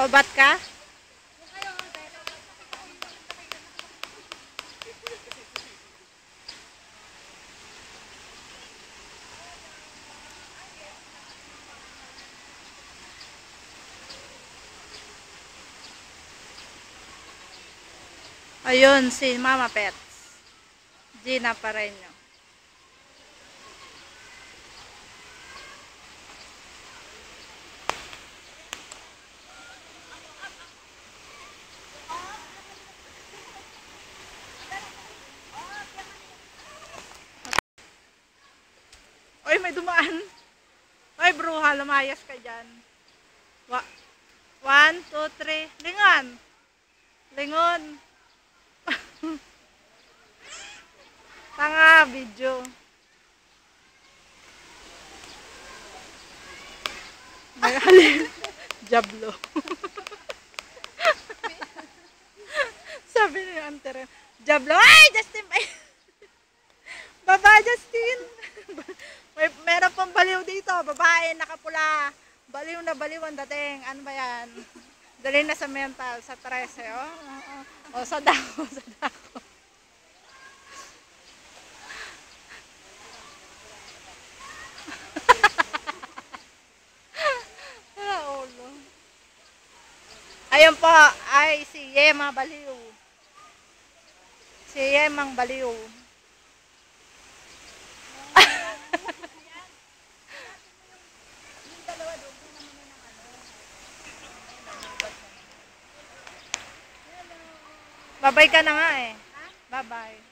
Lobat ka? Ayun, si Mama Pets. Gina Pareño. Oy, may dumaan. Oy, bruha, lumayas ka dyan. 1, 2, 3. Lingon. Lingon. Tanga, video. May halin. Jablo. Sabi ni Antere. Jablo. Ay, Justin. Ay. Baba, Justin. Meron pang baliw dito. Babae, nakapula. Baliw na baliw ang dating. Ano ba yan? Dali na sa mental. Sa 13. O, sa dako. Sa dako. Ayun po, ay si Yema Baliw. Si Yemang Baliw. Babay ka na nga eh. Bye-bye.